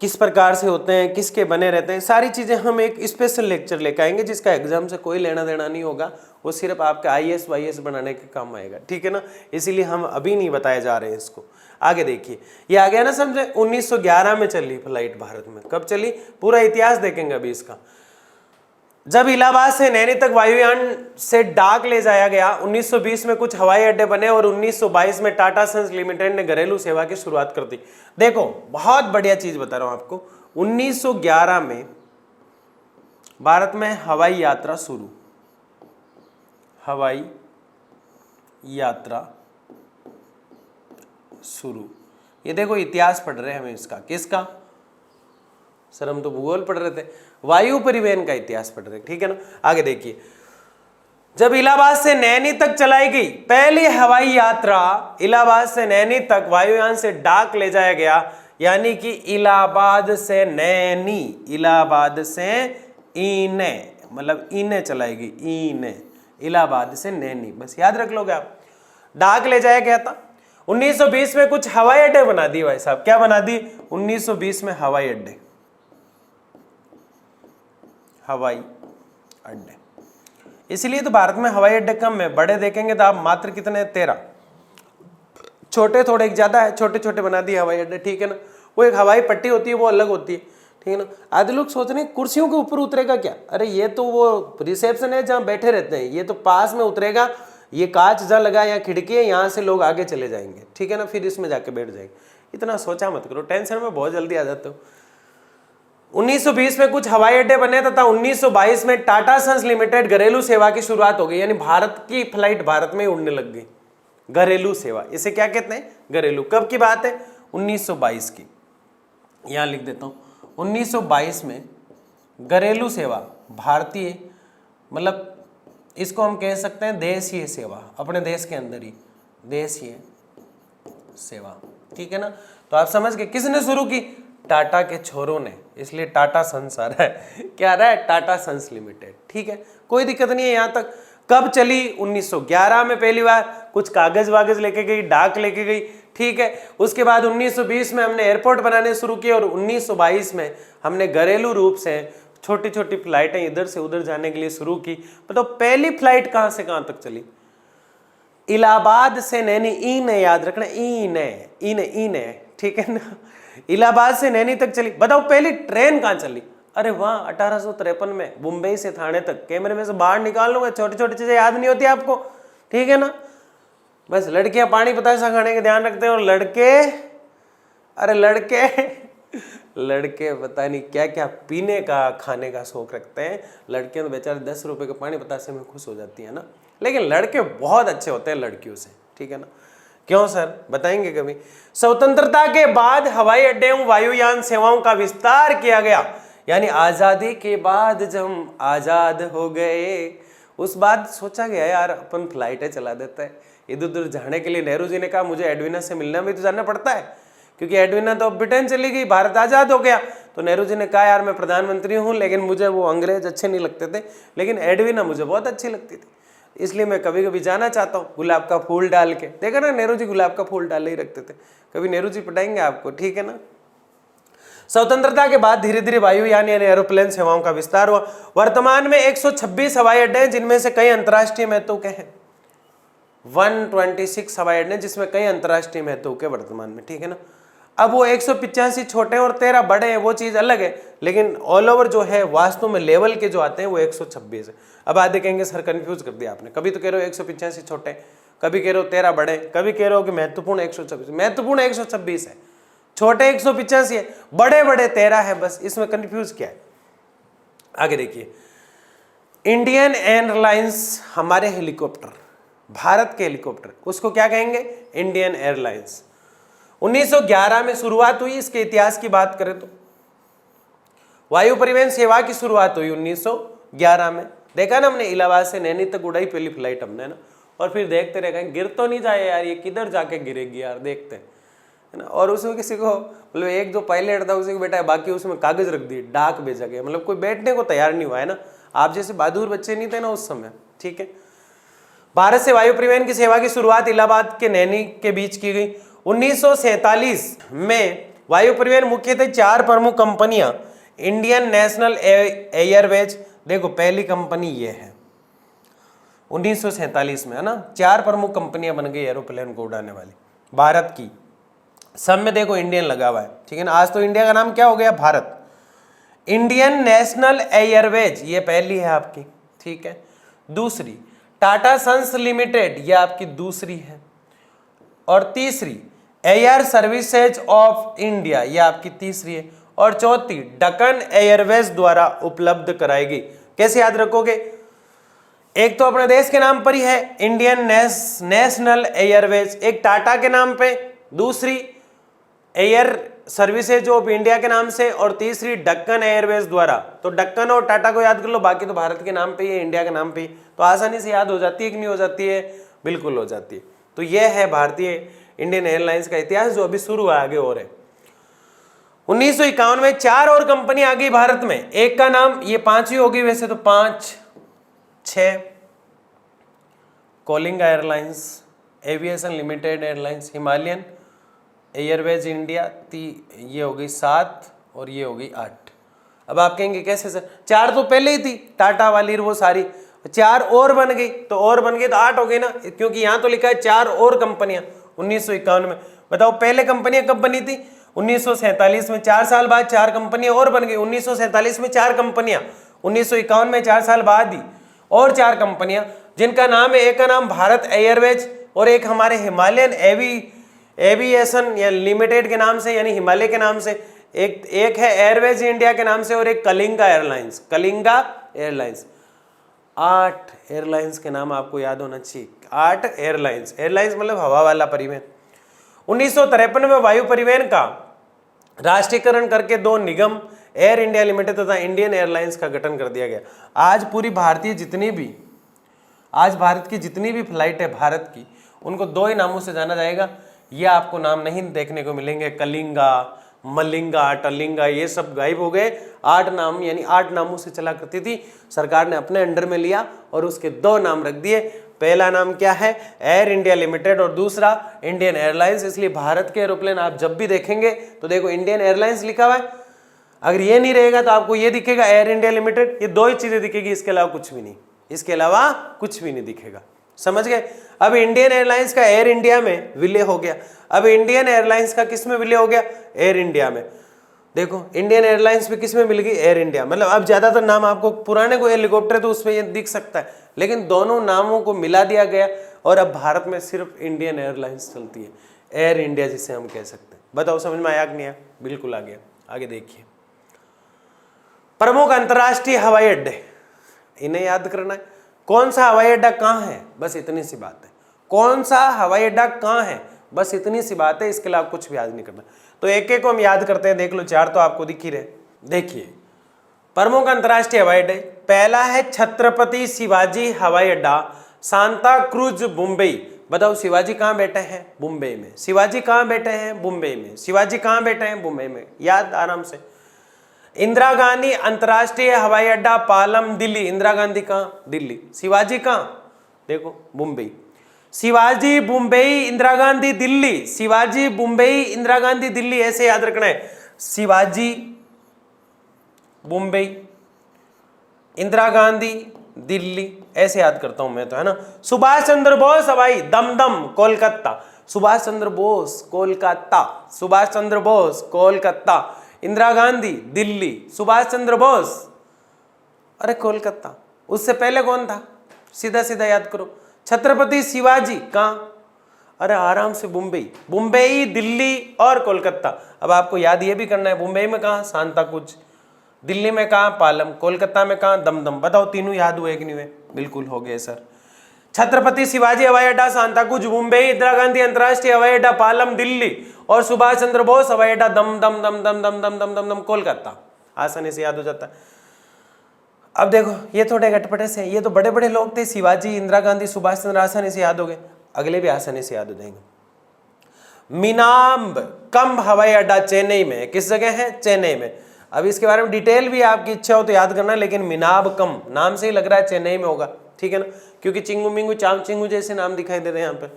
किस प्रकार से होते हैं, किसके बने रहते हैं, सारी चीजें हम एक स्पेशल लेक्चर लेकर आएंगे, जिसका एग्जाम से कोई लेना देना नहीं होगा। वो सिर्फ आपका IAS वाईएएस बनाने के काम आएगा, ठीक है ना। इसीलिए हम अभी नहीं बताए जा रहे हैं इसको। आगे देखिए, ये आ गया ना समझे। 1911 में चली फ्लाइट भारत में। कब चली? पूरा इतिहास देखेंगे अभी इसका। जब इलाहाबाद से नैनी तक वायुयान से डाक ले जाया गया। 1920 में कुछ हवाई अड्डे बने और 1922 में टाटा सन्स लिमिटेड ने घरेलू सेवा की शुरुआत कर दी। देखो बहुत बढ़िया चीज बता रहा हूं आपको। 1911 में भारत में हवाई यात्रा शुरू, हवाई यात्रा शुरू। ये देखो इतिहास पढ़ रहे हैं हम इसका। किसका? सर हम तो भूगोल पढ़ रहे थे, वायु परिवहन का इतिहास पढ़ रहे, ठीक है ना। आगे देखिए, जब इलाहाबाद से नैनी तक चलाई गई पहली हवाई यात्रा, इलाहाबाद से नैनी तक वायुयान से डाक ले जाया गया, यानी कि इलाहाबाद से नैनी, इलाहाबाद से ईने, मतलब ईने चलाएगी, ईने, इलाहाबाद से नैनी, बस याद रख लोगे आप। डाक ले जाया गया था। 1920 में कुछ हवाई अड्डे बना दिए भाई साहब। क्या बना दी? 1920 में हवाई अड्डे। हवाई अड्डे। इसलिए तो भारत में हवाई अड्डे कम है, बड़े देखेंगे तो आप मात्र कितने, 13। छोटे थोड़े एक ज्यादा है, छोटे छोटे बना दिए हवाई अड्डे, ठीक है ना। वो एक हवाई पट्टी होती है, वो अलग होती है, ठीक है ना। आधे लोग सोच रहे हैं कुर्सियों के ऊपर उतरेगा क्या, अरे ये तो वो रिसेप्शन है जहाँ बैठे रहते हैं, ये तो पास में उतरेगा, ये कांच जहाँ लगा या खिड़की है, यहाँ से लोग आगे चले जाएंगे, ठीक है ना, फिर इसमें जाके बैठ जाएंगे। इतना सोचा मत करो, टेंशन में बहुत जल्दी आ जाते हो। 1920 में कुछ हवाई अड्डे बने तथा 1922 में टाटा सन्स लिमिटेड घरेलू सेवा की शुरुआत हो गई, यानी भारत की फ्लाइट भारत में ही उड़ने लग गई। घरेलू सेवा, इसे क्या कहते हैं, घरेलू। कब की बात है, 1922 की, यहां लिख देता हूं 1922 में घरेलू सेवा भारतीय, मतलब इसको हम कह सकते हैं देशीय सेवा, अपने देश के अंदर ही देशीय सेवा, ठीक है ना। तो आप समझ गए किसने शुरू की, टाटा के छोरों ने, इसलिए टाटा सन्स आ रहा है। क्या आ रहा है, टाटा सन्स लिमिटेड, ठीक है, कोई दिक्कत नहीं है यहां तक। कब चली, 1911 में पहली बार, कुछ कागज वागज लेके गई, डाक लेके गई, ठीक है। उसके बाद 1920 में हमने एयरपोर्ट बनाने शुरू किए और 1922 में हमने घरेलू रूप से छोटी छोटी फ्लाइटें इधर से उधर जाने के लिए शुरू की। तो पहली फ्लाइट कहां से कहां तक चली, इलाहाबाद से नैनी, ई ने याद रखना, ई ने, ठीक है ना, इलाहाबाद से नैनी तक चली। बताओ पहली ट्रेन कहां चली, अरे वाह, 1853 में मुंबई से थाने तक। कैमरे में से बाहर निकाल लूंगा, छोटी छोटी चीजें याद नहीं होती आपको, ठीक है ना। बस लड़कियां पानी बतासा खाने के ध्यान रखते हैं, और लड़के, अरे लड़के पता नहीं क्या क्या पीने का खाने का शौक रखते हैं। लड़कियां तो बेचारे 10 रुपए के पानी बतासे में खुश हो जाती है ना, लेकिन लड़के बहुत अच्छे होते हैं लड़कियों से, ठीक है ना। क्यों सर, बताएंगे कभी। स्वतंत्रता के बाद हवाई अड्डे एवं वायुयान सेवाओं का विस्तार किया गया, यानी आजादी के बाद जब हम आजाद हो गए, उस बाद सोचा गया यार अपन फ्लाइटें चला देते हैं इधर उधर जाने के लिए। नेहरू जी ने कहा मुझे एडविना से मिलना भी तो जाना पड़ता है, क्योंकि एडविना तो ब्रिटेन चली गई, भारत आजाद हो गया। तो नेहरू जी ने कहा यार मैं प्रधानमंत्री हूं, लेकिन मुझे वो अंग्रेज अच्छे नहीं लगते थे, लेकिन एडविना मुझे बहुत अच्छी लगती थी, इसलिए मैं कभी कभी जाना चाहता हूँ गुलाब का फूल डाल के। देखा ना, नेहरू जी गुलाब का फूल डाल ही रखते थे। कभी नेहरू जी पटाएंगे आपको, ठीक है ना। स्वतंत्रता के बाद धीरे धीरे वायुयान यानी एरोप्लेन सेवाओं का विस्तार हुआ। वर्तमान में 126 हवाई अड्डे हैं, जिनमें से कई अंतर्राष्ट्रीय महत्व के हैं। 126 हवाई अड्डे जिसमें कई अंतर्राष्ट्रीय महत्व के वर्तमान में, ठीक है ना। अब वो 185 छोटे और 13 बड़े हैं, वो चीज अलग है, लेकिन ऑल ओवर जो है वास्तव में लेवल के जो आते हैं वो 126 है। अब आधे कहेंगे सर कंफ्यूज कर दिया आपने, कभी तो कह रहे हो 185 छोटे, कभी कह रहे हो 13 बड़े, कभी कह रहे हो कि महत्वपूर्ण 126। महत्वपूर्ण 126 है, छोटे 185 है, बड़े बड़े 13 है, बस इसमें कंफ्यूज क्या है। आगे देखिए, इंडियन एयरलाइंस, हमारे हेलीकॉप्टर, भारत के हेलीकॉप्टर, उसको क्या कहेंगे, इंडियन एयरलाइंस। 1911 में शुरुआत हुई। इसके इतिहास की बात करें तो वायु परिवहन सेवा की शुरुआत हुई 1911 में। देखा ना हमने, इलाहाबाद से नैनी तक उड़ाई पहली फ्लाइट हमने ना, और फिर देखते रह गए गिर तो नहीं जाए यार, ये किधर जाके गिरेगी यार, देखते हैं, है ना। और उसमें किसी को मतलब एक जो पायलट था उसी को बैठा है, बाकी उसमें कागज रख दिए, डाक भेजा गया, मतलब कोई बैठने को तैयार नहीं हुआ है ना। आप जैसे बहादुर बच्चे नहीं थे ना उस समय, ठीक है। भारत से वायु परिवहन की सेवा की शुरुआत इलाहाबाद के नैनी के बीच की गई। 1947 में वायु परिवहन मुख्यतः 4 प्रमुख कंपनियां, इंडियन नेशनल एयरवेज, देखो पहली कंपनी ये है 1947 में, है ना। 4 प्रमुख कंपनियां बन गई एरोप्लेन को उड़ाने वाली भारत की, सब में देखो इंडियन लगा हुआ है, ठीक है ना। आज तो इंडिया का नाम क्या हो गया, भारत। इंडियन नेशनल एयरवेज ये पहली है आपकी, ठीक है। दूसरी टाटा सन्स लिमिटेड, ये आपकी दूसरी है। और तीसरी एयर सर्विसेज ऑफ इंडिया, ये आपकी तीसरी है। और चौथी डकन एयरवेज द्वारा उपलब्ध कराई गई। कैसे याद रखोगे, एक तो अपने देश के नाम पर ही है इंडियन नेशनल एयरवेज, एक टाटा के नाम पे, दूसरी एयर सर्विसेज ऑफ इंडिया के नाम से, और तीसरी डक्कन एयरवेज द्वारा। तो डक्कन और टाटा को याद कर लो, बाकी तो भारत के नाम पे ही है, इंडिया के नाम पे ही, तो आसानी से याद हो जाती है कि नहीं हो जाती है, बिल्कुल हो जाती है। तो यह है भारतीय इंडियन एयरलाइंस का इतिहास, जो अभी शुरू हुआ, आगे और है। 1951 में 4 और कंपनी आ गई भारत में, एक का नाम, ये 5वीं होगी वैसे तो, 5 6 Kalinga airlines, aviation limited airlines, Himalayan Airways India, ये हो गई 7 और ये हो गई 8। अब आप कहेंगे कैसे सर, 4 तो पहले ही थी टाटा वाली वो सारी, 4 और बन गई, तो और बन गई तो 8 हो गई ना, क्योंकि यहां तो लिखा है 4 और कंपनियां 1951 में। बताओ पहले कंपनियां कब बनी थी? 1947 में। 4 साल बाद 4 कंपनियां और बन गई। 1947 में 4 कंपनियां, 1951 में 4 साल बाद ही और 4 कंपनियां, जिनका नाम है, एक का नाम भारत एयरवेज और एक हमारे हिमालयन एविएशन या लिमिटेड के नाम से, यानी हिमालय के नाम से, एक है एयरवेज इंडिया के नाम से, और एक Kalinga airlines. Kalinga airlines. 8 airlines के नाम आपको याद होना चाहिए। 8 एयरलाइंस। एयरलाइंस मतलब हवा वाला परिवहन। 1953 में वायु परिवहन का राष्ट्रीयकरण करके 2 निगम, एयर इंडिया लिमिटेड तथा इंडियन एयरलाइंस का गठन कर दिया गया। आज भारत की जितनी भी फ्लाइट है भारत की, उनको 2 ही नामों से जाना जाएगा। ये आपको नाम नहीं देखने को मिलेंगे, कलिंगा, मलिंगा, टलिंगा, ये सब गायब हो गए। 8 नाम, यानी 8 नामों से चला करती थी, सरकार ने अपने अंडर में लिया और उसके 2 नाम रख दिए। पहला नाम क्या है? एयर इंडिया लिमिटेड, और दूसरा इंडियन एयरलाइंस। इसलिए भारत के एरोप्लेन आप जब भी देखेंगे तो देखो इंडियन एयरलाइंस लिखा हुआ है। अगर ये नहीं रहेगा तो आपको ये दिखेगा एयर इंडिया लिमिटेड। ये 2 ही चीजें दिखेगी, इसके अलावा कुछ भी नहीं, इसके अलावा कुछ भी नहीं दिखेगा। समझ गए? अब इंडियन एयरलाइंस का एयर इंडिया में विलय हो गया। अब इंडियन एयरलाइंस का किस में विलय हो गया? एयर इंडिया में। देखो इंडियन एयरलाइंस भी किस में मिल गई? Air India. मतलब अब ज्यादातर नाम आपको, पुराने को हेलीकॉप्टर है तो उसमें ये दिख सकता है, लेकिन दोनों नामों को मिला दिया गया और अब भारत में सिर्फ इंडियन एयरलाइंस चलती है, एयर इंडिया जिसे हम कह सकते हैं। बताओ समझ में आया कि नहीं आया? बिल्कुल आ गया। आगे देखिए, प्रमुख अंतर्राष्ट्रीय हवाई अड्डे, इन्हें याद करना है। कौन सा हवाई अड्डा कहाँ है, बस इतनी सी बात है। कौन सा हवाई अड्डा कहाँ है, बस इतनी सी बात है, इसके अलावा कुछ भी याद नहीं करना। तो एक एक को हम याद करते हैं, देख लो 4 तो आपको दिख ही रहे। देखिए प्रमुख अंतर्राष्ट्रीय हवाई अड्डे, पहला है छत्रपति शिवाजी हवाई अड्डा, सांता क्रूज, मुंबई। बताओ शिवाजी कहाँ बैठे हैं? मुंबई में। शिवाजी कहाँ बैठे हैं? मुंबई में। शिवाजी कहाँ बैठे हैं? मुंबई में। याद आराम से। इंदिरा गांधी अंतर्राष्ट्रीय हवाई अड्डा, पालम, दिल्ली। इंदिरा गांधी कहाँ? दिल्ली। शिवाजी कहाँ? देखो मुंबई। शिवाजी मुंबई, इंदिरा गांधी दिल्ली। शिवाजी मुंबई, इंदिरा गांधी दिल्ली, ऐसे याद रखना है। शिवाजी मुंबई, इंदिरा गांधी दिल्ली, ऐसे याद करता हूं मैं तो, है ना। सुभाष चंद्र बोस हवाई, दमदम, कोलकाता। सुभाष चंद्र बोस, कोलकाता। सुभाष चंद्र बोस, कोलकाता। इंदिरा गांधी दिल्ली, सुभाष चंद्र बोस, अरे कोलकाता। उससे पहले कौन था? सीधा सीधा याद करो। छत्रपति शिवाजी कहाँ? अरे आराम से, मुंबई। मुंबई, दिल्ली और कोलकाता। अब आपको याद ये भी करना है, मुंबई में कहाँ? सांताक्रूज। दिल्ली में कहाँ? पालम। कोलकाता में कहाँ? दमदम। बताओ तीनों याद हुए कि नहीं हुए? बिल्कुल हो गए सर। छत्रपति शिवाजी हवाई अड्डा, सांताक्रूज, मुंबई, इंदिरा गांधी अंतर्राष्ट्रीय हवाई अड्डा, पालम, दिल्ली, और सुभाष चंद्र बोस हवाई अड्डा, दम दम दम दम दम दम दम दम दम, कोलकाता। आसानी से याद हो जाता है। अब देखो ये थोड़े गटपटे से, ये तो बड़े बड़े लोग थे, शिवाजी, इंदिरा गांधी, सुभाष चंद्र, आसानी से याद हो गए। अगले भी आसानी से याद हो जाएंगे। मीनाम्बकम हवाई अड्डा चेन्नई में। किस जगह है? चेन्नई में। अब इसके बारे में डिटेल भी आपकी इच्छा हो तो याद करना, लेकिन मीनाम्बकम नाम से ही लग रहा है चेन्नई में होगा, ठीक है ना, क्योंकि चिंगू मिंगू, चांग चिंगू जैसे नाम दिखाई दे रहे हैं यहाँ पे।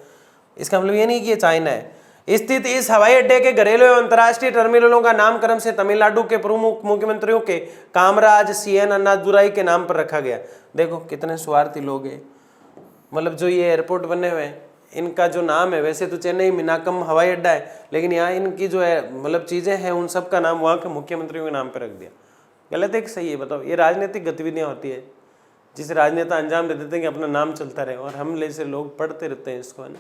इसका मतलब ये नहीं कि ये चाइना है। स्थित इस हवाई अड्डे के घरेलू एवं अंतर्राष्ट्रीय टर्मिनलों का नामकरण से तमिलनाडु के प्रमुख मुख्यमंत्रियों के कामराज CN अन्नादुराई के नाम पर रखा गया। देखो कितने स्वार्थी लोग हैं, मतलब जो ये एयरपोर्ट बने हुए हैं इनका जो नाम है, वैसे तो चेन्नई मीनाकम हवाई अड्डा है, लेकिन यहाँ इनकी जो है मतलब चीजें हैं उन सब का नाम वहाँ के मुख्यमंत्रियों के नाम पर रख दिया। गलत है कि सही है? बताओ। ये राजनीतिक गतिविधियाँ होती है जिसे राजनेता अंजाम दे देते हैं कि अपना नाम चलता रहे, और हम जैसे लोग पढ़ते रहते हैं इसको, है ना।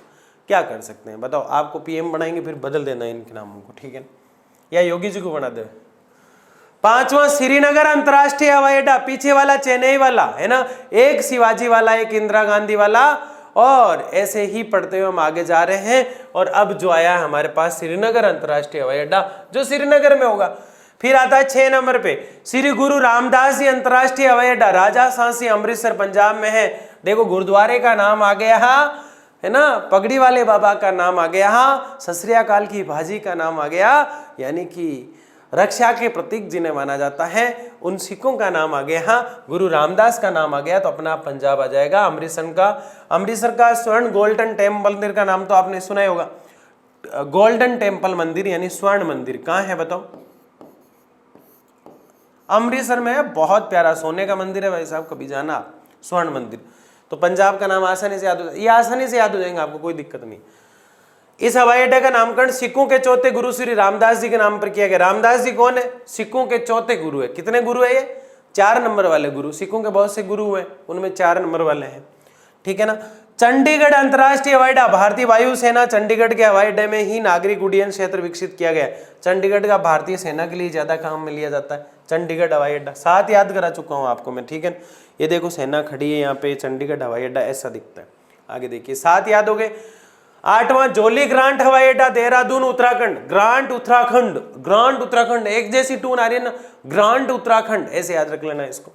क्या कर सकते हैं बताओ? आपको PM बनाएंगे फिर बदल देना है इनके नामों को, ठीक है, या योगी जी को बना दे। 5वां श्रीनगर अंतर्राष्ट्रीय हवाई अड्डा, पीछे वाला चेन्नई वाला है ना, एक शिवाजी वाला, एक इंदिरा गांधी वाला, और ऐसे ही पढ़ते हुए हम आगे जा रहे हैं। और अब जो आया है हमारे पास श्रीनगर अंतर्राष्ट्रीय हवाई अड्डा, जो श्रीनगर में होगा। फिर आता है 6 नंबर पे श्री गुरु रामदास जी अंतर्राष्ट्रीय हवाई अड्डा, राजा सांसी, अमृतसर, पंजाब में है। देखो गुरुद्वारे का नाम आ गया है ना, पगड़ी वाले बाबा का नाम आ गया, सत श्री अकाल की भाजी का नाम आ गया, यानी कि रक्षा के प्रतीक जिन्हें माना जाता है उन सिखों का नाम आ गया, गुरु रामदास का नाम आ गया, तो अपना पंजाब आ जाएगा। अमृतसर का स्वर्ण गोल्डन टेम्पल मंदिर का नाम तो आपने सुना ही होगा। गोल्डन टेम्पल मंदिर यानी स्वर्ण मंदिर कहाँ है बताओ? अमृतसर में है, बहुत प्यारा सोने का मंदिर है भाई साहब, कभी जाना आप, स्वर्ण मंदिर। तो पंजाब का नाम आसानी से याद हो जाए, ये आसानी से याद हो जाएंगे, आपको कोई दिक्कत नहीं। इस हवाई अड्डे का नामकरण सिखों के चौथे गुरु श्री रामदास जी के नाम पर किया गया। रामदास जी कौन है? सिखों के चौथे गुरु है। कितने गुरु है ये? 4 नंबर वाले गुरु। सिखों के बहुत से गुरु हुए, उनमें 4 नंबर वाले हैं, ठीक है ना। चंडीगढ़ अंतर्राष्ट्रीय हवाई अड्डा, भारतीय वायुसेना चंडीगढ़ के हवाई अड्डे में ही नागरिक उड्डयन क्षेत्र विकसित किया गया। चंडीगढ़ का भारतीय सेना के लिए ज्यादा काम में लिया जाता है चंडीगढ़ हवाई अड्डा। 7 याद करा चुका हूं आपको मैं, ठीक है। ये देखो सेना खड़ी है यहाँ पे, चंडीगढ़ हवाई अड्डा ऐसा दिखता है। आगे देखिए, 7 याद हो गए। 8वां जोली ग्रांट हवाई अड्डा, देहरादून उत्तराखंड। ग्रांट उत्तराखंड, ग्रांट उत्तराखंड, एक जैसी टून आ रही है ना, ग्रांट उत्तराखंड, ऐसे याद रख लेना इसको।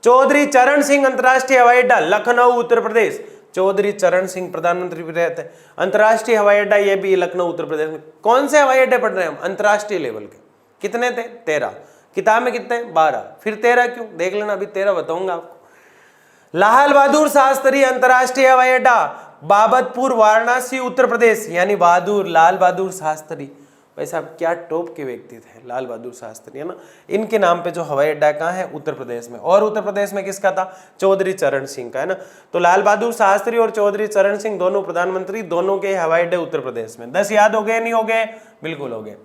चौधरी चरण सिंह अंतर्राष्ट्रीय हवाई अड्डा, लखनऊ उत्तर प्रदेश। चौधरी चरण सिंह प्रधानमंत्री भी रहते हैं। अंतर्राष्ट्रीय हवाई अड्डा ये भी लखनऊ उत्तर प्रदेश में। कौन से हवाई अड्डे पढ़ रहे हैं हम? अंतर्राष्ट्रीय लेवल के। कितने थे? 13। किताब में कितने? 12। फिर 13 क्यों? देख लेना, अभी 13 बताऊंगा आपको। लाल बहादुर शास्त्री अंतर्राष्ट्रीय हवाई अड्डा, बाबतपुर वाराणसी उत्तर प्रदेश। यानी बहादुर, लाल बहादुर शास्त्री, भाई साहब क्या टॉप के व्यक्ति थे लाल बहादुर शास्त्री, है ना। इनके नाम पे जो हवाई अड्डा कहाँ है? उत्तर प्रदेश में। और उत्तर प्रदेश में किसका था? चौधरी चरण सिंह का, है ना। तो लाल बहादुर शास्त्री और चौधरी चरण सिंह दोनों प्रधानमंत्री, दोनों के हवाई अड्डे उत्तर प्रदेश में। 10 याद हो गए? नहीं हो गए? बिल्कुल हो गए,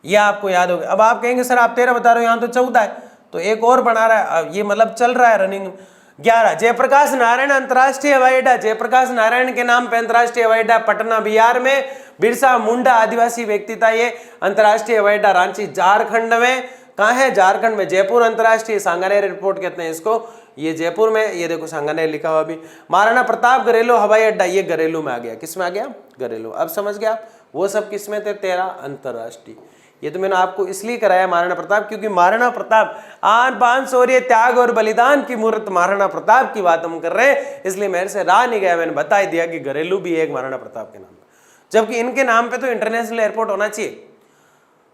ये आपको याद हो गया। अब आप कहेंगे सर आप 13 बता रहे हो, यहाँ तो 14 है, तो एक और बना रहा है, ये मतलब चल रहा है रनिंग। 11 जयप्रकाश नारायण अंतर्राष्ट्रीय हवाई अड्डा, जयप्रकाश नारायण के नाम पे अंतर्राष्ट्रीय हवाई अड्डा पटना बिहार में। बिरसा मुंडा आदिवासी व्यक्ति था ये। अंतर्राष्ट्रीय हवाई अड्डा रांची झारखंड में। कहाँ है? झारखंड में। जयपुर अंतर्राष्ट्रीय सांगानेर एयरपोर्ट कहते हैं इसको, ये जयपुर में, ये देखो सांगानेर लिखा हुआ अभी। महाराणा प्रताप घरेलू हवाई अड्डा, ये घरेलू में आ गया। किस में आ गया? घरेलू। अब समझ गया आप, वो सब किस में थे? 13 अंतर्राष्ट्रीय। ये तो मैंने आपको इसलिए कराया महाराणा प्रताप, क्योंकि महाराणा प्रताप आन बान शौर्य त्याग और बलिदान की मूर्त महाराणा प्रताप की बात हम कर रहे हैं, इसलिए मेरे से रहा नहीं गया, मैंने बता ही दिया कि घरेलू भी एक महाराणा प्रताप के नाम पे, जबकि इनके नाम पे तो इंटरनेशनल एयरपोर्ट होना चाहिए।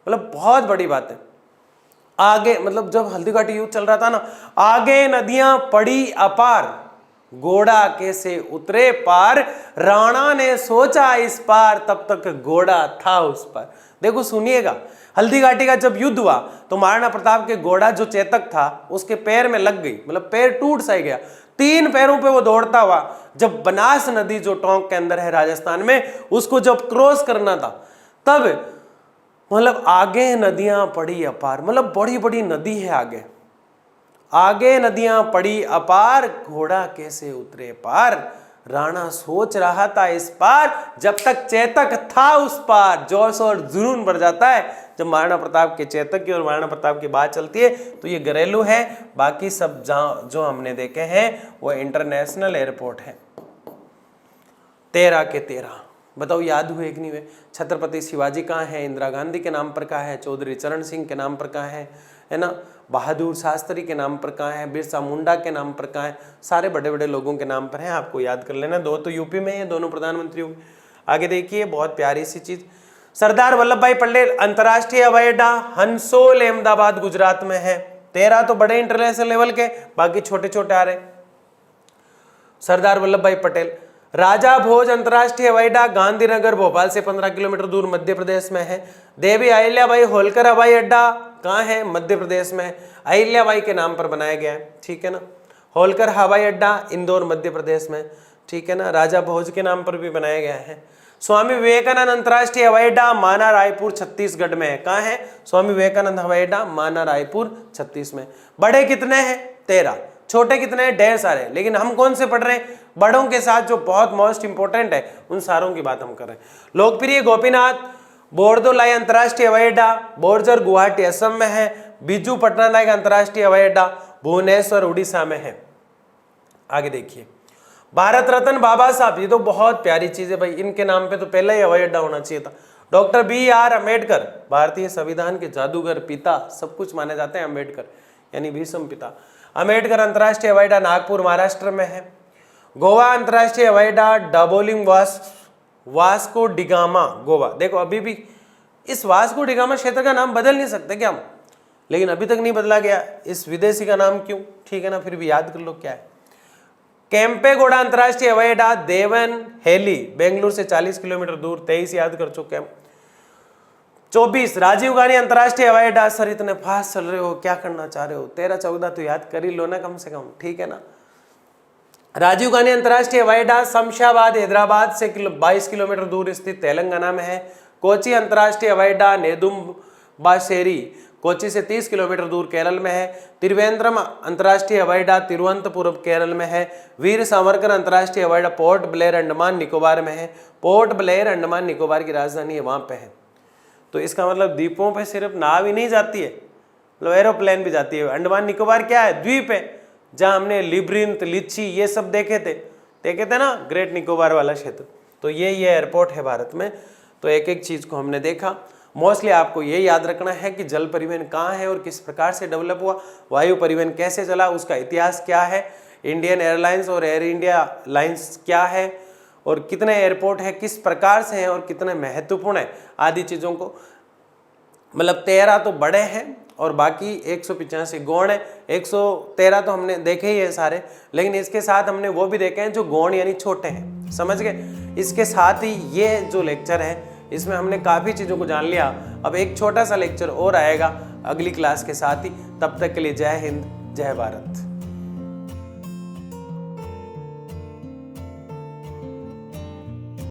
मतलब बहुत बड़ी बात है। आगे मतलब जब हल्दीघाटी युद्ध चल रहा था ना, आगे नदियां पड़ी अपार, घोड़ा कैसे उतरे पार, राणा ने सोचा इस पार, तब तक घोड़ा था उस पार। देखो सुनिएगा, हल्दीघाटी का जब युद्ध हुआ तो महाराणा प्रताप के घोड़ा जो चेतक था उसके पैर में लग गई, मतलब पैर टूट सा गया। 3 पैरों पे वो दौड़ता हुआ, जब बनास नदी जो टोंक के अंदर है राजस्थान में, उसको जब क्रॉस करना था, तब मतलब आगे नदियां पड़ी अपार, मतलब बड़ी बड़ी नदी है आगे, आगे नदियां पड़ी अपार, घोड़ा कैसे उतरे पार, राणा सोच रहा था इस पार, जब तक चेतक था उस पार। जोश और जुनून बढ़ जाता है जब महाराणा प्रताप के चेतक की और महाराणा प्रताप की बात चलती है। तो ये घरेलू है, बाकी सब जो हमने देखे हैं वो इंटरनेशनल एयरपोर्ट है। 13 के 13 बताओ याद हुए कि नहीं हुए? छत्रपति शिवाजी कहाँ है? इंदिरा गांधी के नाम पर कहाँ है? चौधरी चरण सिंह के नाम पर कहाँ है ना। बहादुर शास्त्री के नाम पर कहाँ है? बिरसा मुंडा के नाम पर कहाँ है? सारे बड़े बड़े लोगों के नाम पर हैं, आपको याद कर लेना। 2 तो यूपी में है, दोनों प्रधानमंत्री होंगे। आगे देखिए, बहुत प्यारी सी चीज, सरदार वल्लभ भाई पटेल अंतर्राष्ट्रीय हवाई अड्डा हंसोल अहमदाबाद गुजरात में है। 13 तो बड़े इंटरनेशनल लेवल के, बाकी छोटे छोटे आ रहे। सरदार वल्लभ भाई पटेल। राजा भोज अंतर्राष्ट्रीय हवाई अड्डा गांधीनगर भोपाल से 15 किलोमीटर दूर मध्य प्रदेश में है। देवी अहिल्याबाई होलकर हवाई अड्डा कहाँ है? मध्य प्रदेश में। अहिल्याबाई के नाम पर बनाया गया है, ठीक है ना। होलकर हवाई अड्डा इंदौर मध्य प्रदेश में, ठीक है ना। राजा भोज के नाम पर भी बनाया गया है। स्वामी विवेकानंद अंतर्राष्ट्रीय हवाई अड्डा माना रायपुर छत्तीसगढ़ में है। कहाँ है? स्वामी विवेकानंद हवाई अड्डा माना रायपुर 36 में। बड़े कितने हैं? 13। छोटे कितने हैं? ढेर सारे। लेकिन हम कौन से पढ़ रहे हैं? बड़ों के साथ जो बहुत मोस्ट इंपोर्टेंट है उन सारों की बात हम कर रहे हैं। लोकप्रिय गोपीनाथ बोरदोलाई अंतर्राष्ट्रीय हवाई अड्डा बोरजर गुवाहाटी असम में है। बिजू पटनायक अंतर्राष्ट्रीय हवाई अड्डा भुवनेश्वर उड़ीसा में है। आगे देखिए, भारत रत्न बाबा साहब, ये तो बहुत प्यारी चीज है भाई, इनके नाम पे तो पहले ही हवाई अड्डा होना चाहिए था। डॉक्टर BR अम्बेडकर, भारतीय संविधान के जादूगर, पिता, सब कुछ माने जाते हैं अम्बेडकर, यानी भीष्म पिता। अम्बेडकर अंतर्राष्ट्रीय हवाई अड्डा नागपुर महाराष्ट्र में है। गोवा अंतर्राष्ट्रीय हवाई अड्डा डाबोलिम वास्को डिगामा गोवा। देखो अभी भी इस वास्को डिगामा क्षेत्र का नाम बदल नहीं सकते क्या हम, लेकिन अभी तक नहीं बदला गया। इस विदेशी का नाम क्यों? ठीक है ना, फिर भी याद कर लो क्या है। केम्पेगौड़ा अंतर्राष्ट्रीय हवाई अड्डा देवन हेली बेंगलुरु से 40 किलोमीटर दूर, 23 याद कर चुके हम। 24 राजीव गांधी अंतर्राष्ट्रीय हवाई अड्डा। सर इतने फास्ट चल रहे हो, क्या करना चाह रहे हो? 13-14 तो याद कर ही लो ना कम से कम, ठीक है ना। राजीव गांधी अंतर्राष्ट्रीय हवाई अड्डा शमशाबाद हैदराबाद से 22 किलोमीटर दूर स्थित तेलंगाना में है। कोची अंतर्राष्ट्रीय हवाई अड्डा नेदुम्बाशेरी कोची से 30 किलोमीटर दूर केरल में है। त्रिवेंद्रम अंतर्राष्ट्रीय हवाई अड्डा तिरुवनंतपुरम केरल में है। वीर सावरकर अंतर्राष्ट्रीय हवाई अड्डा पोर्ट ब्लेयर अंडमान निकोबार में है। पोर्ट ब्लेयर अंडमान निकोबार की राजधानी है, वहां पे है। तो इसका मतलब द्वीपों पे सिर्फ नाव ही नहीं जाती है, मतलब एरोप्लेन भी जाती है। अंडमान निकोबार क्या है? द्वीप है, जहां हमने लिब्रिंथ, लिच्ची ये सब देखे थे ना, ग्रेट निकोबार वाला क्षेत्र। तो ये एयरपोर्ट है भारत में। तो एक एक चीज को हमने देखा। मोस्टली आपको ये याद रखना है कि जल परिवहन कहाँ है और किस प्रकार से डेवलप हुआ, वायु परिवहन कैसे चला, उसका इतिहास क्या है, इंडियन एयरलाइंस और एयर इंडिया लाइंस क्या है, और कितने एयरपोर्ट है, किस प्रकार से हैं और कितने महत्वपूर्ण है, आदि चीज़ों को। मतलब 13 तो बड़े हैं और बाकी 185 गौण है। 113 तो हमने देखे ही है सारे, लेकिन इसके साथ हमने वो भी देखे हैं जो गौण यानी छोटे हैं, समझ गए। इसके साथ ही ये जो लेक्चर है इसमें हमने काफ़ी चीज़ों को जान लिया। अब एक छोटा सा लेक्चर और आएगा अगली क्लास के साथ ही। तब तक के लिए जय हिंद, जय भारत।